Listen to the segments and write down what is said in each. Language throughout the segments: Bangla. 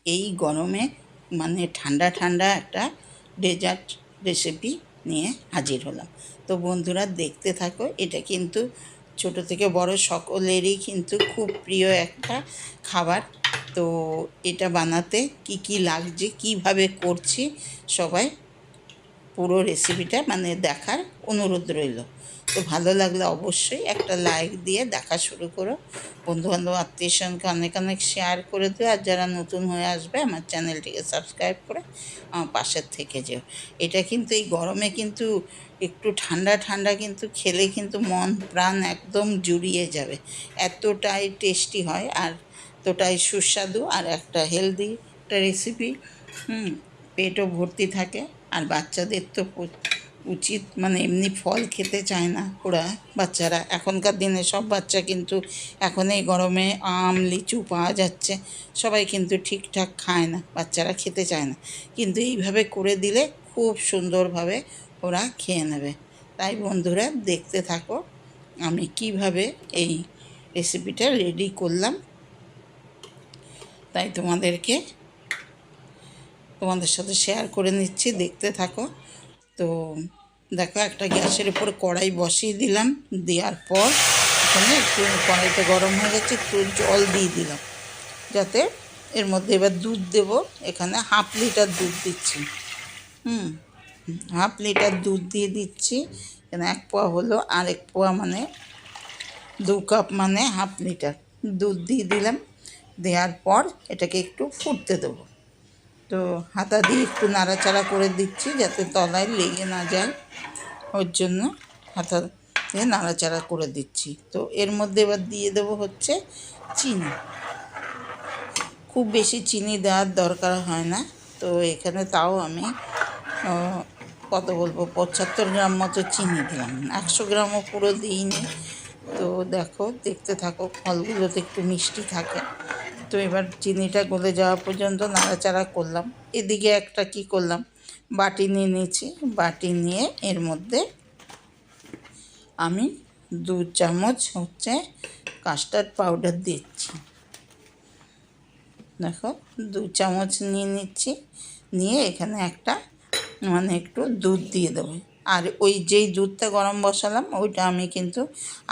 এই গরমে মানে ঠান্ডা ঠান্ডা একটা ডেজার্ট রেসিপি নিয়ে হাজির হলাম। তো বন্ধুরা দেখতে থাকো। এটা কিন্তু ছোট থেকে বড় সকলেরই কিন্তু খুব প্রিয় একটা খাবার। তো এটা বানাতে কি কি লাগছে, কিভাবে করছি, সবাই পুরো রেসিপিটা মানে দেখার অনুরোধ রইল। তো ভালো লাগলে অবশ্যই একটা লাইক দিয়ে দেখা শুরু করো। বন্ধুবান্ধব আত্মীয়স্বজনকে অনেক অনেক শেয়ার করে দিও। আর যারা নতুন হয়ে আসবে আমার চ্যানেলটিকে সাবস্ক্রাইব করে আমার পাশের থেকে যেও। এটা কিন্তু এই গরমে কিন্তু একটু ঠান্ডা ঠান্ডা কিন্তু খেলে কিন্তু মন প্রাণ একদম জুড়িয়ে যাবে। এতটাই টেস্টি হয় আর এতটাই সুস্বাদু আর একটা হেলদি একটা রেসিপি। পেটও ভর্তি থাকে। আর বাচ্চাদের তো উচিত, মানে এমনি ফল খেতে চায় না ওরা, বাচ্চারা এখনকার দিনে সব বাচ্চা কিন্তু এখন এই গরমে আম লিচু পাওয়া যাচ্ছে, সবাই কিন্তু ঠিকঠাক খায় না, বাচ্চারা খেতে চায় না। কিন্তু এইভাবে করে দিলে খুব সুন্দরভাবে ওরা খেয়ে নেবে। তাই বন্ধুরা দেখতে থাকো আমি কিভাবে এই রেসিপিটা রেডি করলাম। তাই তোমাদের সাথে শেয়ার করে নিচ্ছি, দেখতে থাকো। তো দেখো, একটা গ্যাসের উপর কড়াই বসিয়ে দিলাম। দেওয়ার পর এখানে একটু কড়াইটা গরম হয়ে গেছে, একটু জল দিয়ে দিলাম যাতে এর মধ্যে এবার দুধ দেব। এখানে 1/2 লিটার দুধ দিচ্ছি। 1/2 লিটার দুধ দিয়ে দিচ্ছি। এখানে 1 পোয়া হলো, আর 1 পোয়া মানে 2 কাপ মানে 1/2 লিটার দুধ দিয়ে দিলাম। দেওয়ার পর এটাকে একটু ফুটতে দেবো। তো হাতা দিয়ে একটু নাড়াচাড়া করে দিচ্ছি যাতে তলায় লেগে না যায়, ওর জন্য হাতা দিয়ে নাড়াচাড়া করে দিচ্ছি। তো এর মধ্যে এবার দিয়ে দেবো হচ্ছে চিনি। খুব বেশি চিনি দেওয়ার দরকার হয় না। তো এখানে তাও আমি কত বলবো 75 গ্রাম মতো চিনি দিলাম, 100 গ্রামও পুরো দিইনি। তো দেখো, দেখতে থাকো, ফলগুলোতে একটু মিষ্টি থাকে। তো এবার চিনিটা গলে যাওয়া পর্যন্ত নাড়াচাড়া করলাম। এদিকে একটা কি করলাম, বাটি নিয়ে নিয়েছি। বাটি নিয়ে এর মধ্যে আমি 2 চামচ হচ্ছে কাস্টার্ড পাউডার দিচ্ছি। দেখো, 2 চামচ নিয়ে নিচ্ছি। নিয়ে এখানে একটা মানে একটু দুধ দিয়ে দেবো। আর ওই যেই দুধটা গরম বসালাম ওইটা আমি কিন্তু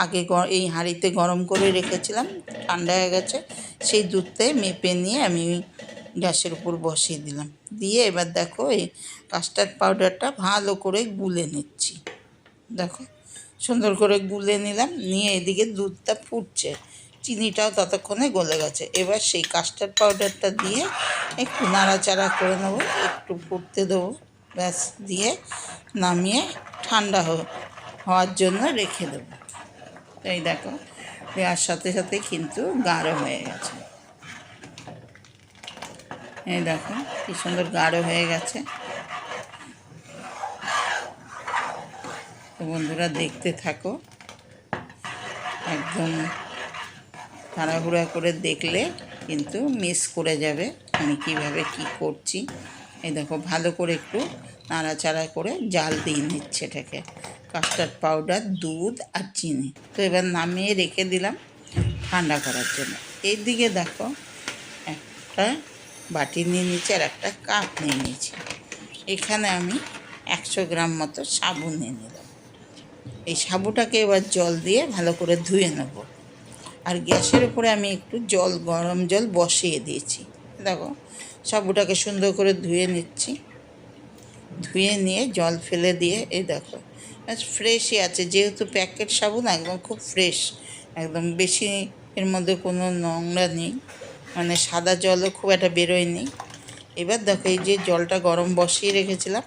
আগে এই হাঁড়িতে গরম করে রেখেছিলাম, ঠান্ডা হয়ে গেছে। সেই দুধটাই মেপে নিয়ে আমি গ্যাসের উপর বসিয়ে দিলাম। দিয়ে এবার দেখো, এই কাস্টার্ড পাউডারটা ভালো করে গুলে নিচ্ছি। দেখো, সুন্দর করে গুলে নিলাম। নিয়ে এদিকে দুধটা ফুটছে, চিনিটাও ততক্ষণে গলে গেছে। এবার সেই কাস্টার্ড পাউডারটা দিয়ে একটু নাড়াচাড়া করে নেবো, একটু ফুটতে দেবো, ব্যাস। দিয়ে নামিয়ে ঠান্ডা হওয়ার জন্য রেখে দেবো। এই দেখো, দেওয়ার সাথে সাথে কিন্তু গাঢ় হয়ে গেছে। এই দেখো কি সুন্দর গাঢ় হয়ে গেছে। তো বন্ধুরা দেখতে থাকো, একদম তাড়াহুড়া করে দেখলে কিন্তু মিস করে যাবে আমি কিভাবে কি করছি। এই দেখো, ভালো করে একটু নাড়াচাড়া করে জাল দিয়ে নিচ্ছে এটাকে, কাস্টার্ড পাউডার, দুধ আর চিনি। তো এবার নামিয়ে রেখে দিলাম ঠান্ডা করার জন্য। এই দিকে দেখো, একটা বাটি নিয়ে নিয়েছি আর একটা কাপ নিয়ে নিয়েছি। এখানে আমি 100 গ্রাম মতো সাবু নিয়ে নিলাম। এই সাবুটাকে এবার জল দিয়ে ভালো করে ধুয়ে নেব। আর গ্যাসের উপরে আমি একটু গরম জল বসিয়ে দিয়েছি। দেখো, সাবুটাকে সুন্দর করে ধুয়ে নিচ্ছি। ধুয়ে নিয়ে জল ফেলে দিয়ে এই দেখো ফ্রেশই আছে, যেহেতু প্যাকেট সাবু না, একদম খুব ফ্রেশ, একদম বেশি এর মধ্যে কোনো নোংরা নেই, মানে সাদা জলও খুব একটা বেরোয়নি। এবার দেখো, এই যে জলটা গরম বসিয়ে রেখেছিলাম,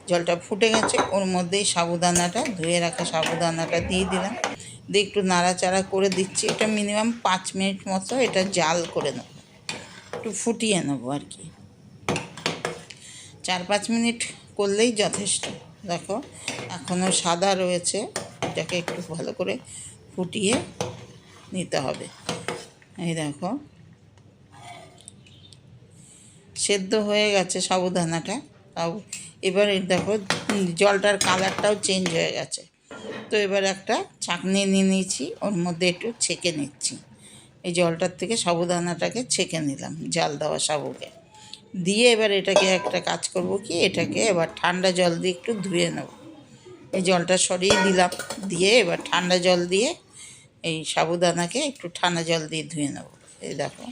জলটা ফুটে গেছে, ওর মধ্যেই সাবুদানাটা, ধুয়ে রাখা সাবুদানাটা দিয়ে দিলাম। দিয়ে একটু নাড়াচাড়া করে দিচ্ছি। এটা মিনিমাম 5 মিনিট মতো এটা জাল করে নেব, একটু ফুটিয়ে নেবো আর কি। 4-5 মিনিট করলেই যথেষ্ট। দেখো, এখনও সাদা রয়েছে, এটাকে একটু ভালো করে ফুটিয়ে নিতে হবে। এই দেখো, সেদ্ধ হয়ে গেছে সাবুদানাটা। তাও এবার দেখো জলটার কালারটাও চেঞ্জ হয়ে গেছে। তো এবার একটা ছাঁকনি নিয়ে নিয়েছি, ওর মধ্যে একটু ছেঁকে নিচ্ছি। এই জলটার থেকে সাবুদানাটাকে ছেঁকে নিলাম, জাল দেওয়া সাবুকে। দিয়ে এবার এটাকে একটা কাজ করব কি, এটাকে এবার ঠান্ডা জল দিয়ে একটু ধুয়ে নেব। এই জলটা সরিয়ে দিলাম, দিয়ে এবার ঠান্ডা জল দিয়ে এই সাবুদানাকে একটু ঠান্ডা জল দিয়ে ধুয়ে নেব। এই দেখো,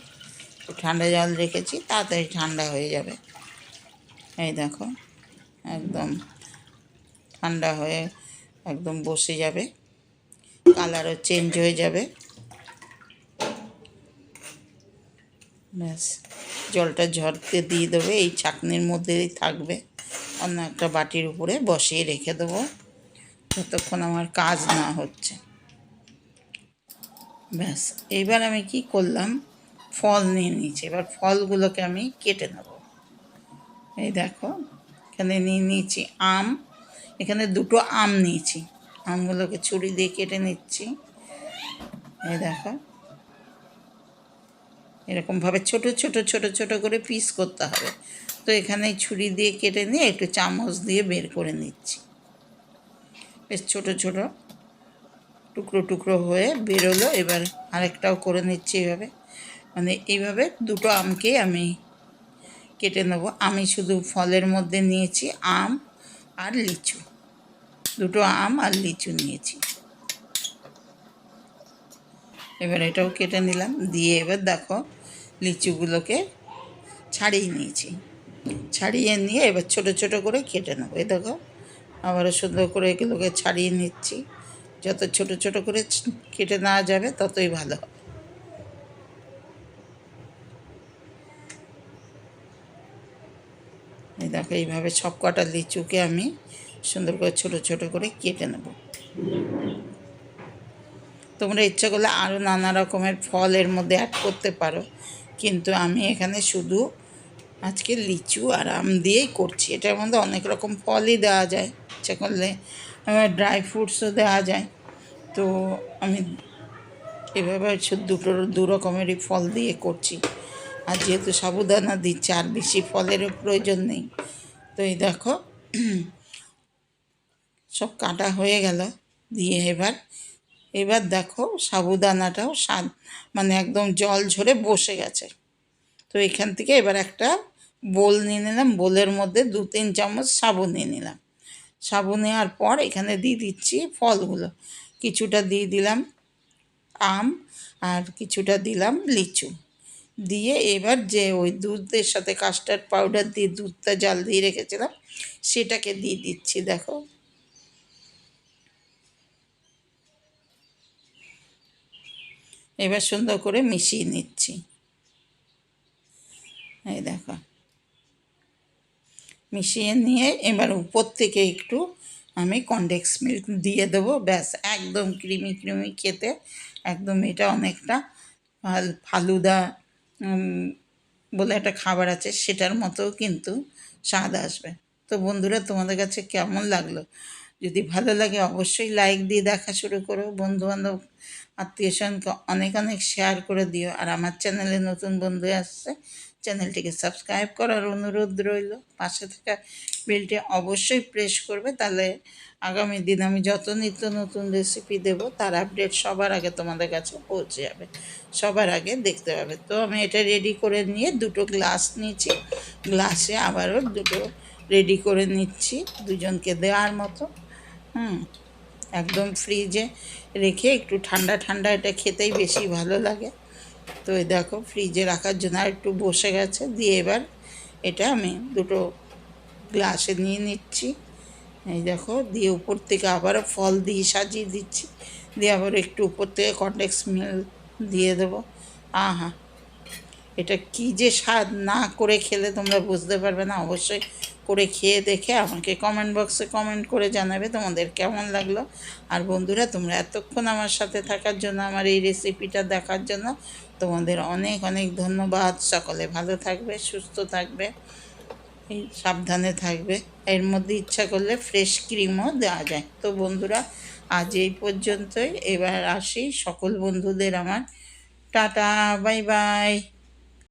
একটু ঠান্ডা জল রেখেছি, তাড়াতাড়ি ঠান্ডা হয়ে যাবে। এই দেখো, একদম ঠান্ডা হয়ে একদম বসে যাবে, কালারও চেঞ্জ হয়ে যাবে। ব্যাস, জলটা ঝরতে দিয়ে দেবে, এই ছাঁকনির মধ্যেই থাকবে, অন্য একটা বাটির উপরে বসিয়ে রেখে দেবো যতক্ষণ আমার কাজ না হচ্ছে। ব্যাস, এইবার আমি কি করলাম, ফল নিয়ে নিয়েছি, এবার ফলগুলোকে আমি কেটে নেব। এই দেখো, এখানে নিয়ে নিয়েছি আম, এখানে দুটো আম নিয়েছি, আমগুলোকে ছুরি দিয়ে কেটে নিচ্ছি। এই দেখো, এরকমভাবে ছোট ছোট ছোট ছোট করে পিস করতে হবে। তো এখানে ছুরি দিয়ে কেটে নিয়ে একটু চামচ দিয়ে বের করে নিচ্ছি। বেশ ছোট ছোট টুকরো টুকরো হয়ে বেরোলো। এবার আরেকটাও করে নিচ্ছি এইভাবে, মানে এইভাবে দুটো আমকে আমি কেটে নেব। আমি শুধু ফলের মধ্যে নিয়েছি আম আর লিচু, দুটো আম আর লিচু নিয়েছি। এবার এটাও কেটে নিলাম, দিয়ে এবার দেখো লিচুগুলোকে ছাড়িয়ে নিয়েছি, ছাড়িয়ে নিয়ে এবার ছোট ছোট করে কেটে নেবো। এই দেখো, আবারও সুন্দর করে এগুলোকে ছাড়িয়ে নিচ্ছি। যত ছোট ছোট করে কেটে নেওয়া যাবে ততই ভালো হবে। এই দেখো, এইভাবে সব কটা লিচুকে আমি সুন্দর করে ছোট ছোট করে কেটে নেব। তোমরা ইচ্ছা করলে আরও নানা রকমের ফল এর মধ্যে অ্যাড করতে পারো, কিন্তু আমি এখানে শুধু আজকে লিচু আর আম দিয়েই করছি। এটার মধ্যে অনেক রকম ফলই দেওয়া যায়, ইচ্ছা করলে ড্রাই ফ্রুটসও দেওয়া যায়। তো আমি এভাবে দু রকমেরই ফল দিয়ে করছি, আর যেহেতু সাবুদানা দিচ্ছে আর বেশি ফলেরও প্রয়োজন নেই। তো এই দেখো, সব কাটা হয়ে গেল, দিয়ে এবার দেখো সাবুদানাটাও মানে একদম জল ঝরে বসে গেছে। তো এখান থেকে এবার একটা বোল নিয়ে নিলাম, বোলের মধ্যে 2-3 চামচ সাবু নিয়ে নিলাম। সাবু নেওয়ার পর এখানে দিয়ে দিচ্ছি ফলগুলো, কিছুটা দিয়ে দিলাম আম আর কিছুটা দিলাম লিচু, দিয়ে এবার যে ওই দুধের সাথে কাস্টার্ড পাউডার দিয়ে দুধটা জাল দিয়ে রেখেছিলাম সেটাকে দিয়ে দিচ্ছি। দেখো, এবার সুন্দর করে মিশিয়ে নিচ্ছি। এই দেখো, মিশিয়ে নিয়ে এবার উপর থেকে একটু আমি কনডেন্স মিল্ক দিয়ে দেবো। ব্যাস, একদম ক্রিমি ক্রিমি খেতে, একদম এটা অনেকটা ফালুদা বলে একটা খাবার আছে, সেটার মতো কিন্তু স্বাদ আসবে। তো বন্ধুরা, তোমাদের কাছে কেমন লাগলো? যদি ভালো লাগে অবশ্যই লাইক দিয়ে দেখা শুরু করো, বন্ধুবান্ধব আত্মীয়স্বজনকে অনেক অনেক শেয়ার করে দিও। আর আমার চ্যানেলে নতুন বন্ধু আসছে, চ্যানেলটিকে সাবস্ক্রাইব করার অনুরোধ রইল। পাশে থাকা বেলটি অবশ্যই প্রেস করবে, তাহলে আগামী দিন আমি যত নিত্য নতুন রেসিপি দেব তার আপডেট সবার আগে তোমাদের কাছে পৌঁছে যাবে, সবার আগে দেখতে পাবে। তো আমি এটা রেডি করে নিয়ে দুটো গ্লাস নিয়েছি, গ্লাসে আবারও দুটো রেডি করে নিচ্ছি দুজনকে দেওয়ার মতো। একদম ফ্রিজে রেখে একটু ঠান্ডা ঠান্ডা এটা খেতেই বেশি ভালো লাগে। তো এই দেখো, ফ্রিজে রাখার জন্য আর একটু বসে গেছে, দিয়ে এবার এটা আমি দুটো গ্লাসে নিয়ে নিচ্ছি। এই দেখো, দিয়ে উপর থেকে আবারও ফল দিয়ে সাজিয়ে দিচ্ছি, দিয়ে আবার একটু উপর থেকে কনডেন্স মিল্ক দিয়ে দেবো। আহা, এটা কী যে স্বাদ, না করে খেলে তোমরা বুঝতে পারবে না। অবশ্যই করে খেয়ে দেখে আমাকে কমেন্ট বক্সে কমেন্ট করে জানাবে তোমাদের কেমন লাগলো। আর বন্ধুরা, তোমরা এতক্ষণ আমার সাথে থাকার জন্য, আমার এই রেসিপিটা দেখার জন্য তোমাদের অনেক অনেক ধন্যবাদ। সকলে ভালো থাকবে, সুস্থ থাকবে, এই সাবধানে থাকবে। এর মধ্যে ইচ্ছা করলে ফ্রেশ ক্রিমও দেওয়া যায়। তো বন্ধুরা, আজ এই পর্যন্তই, এবার আসি। সকল বন্ধুদের আমার টাটা, বাই বাই।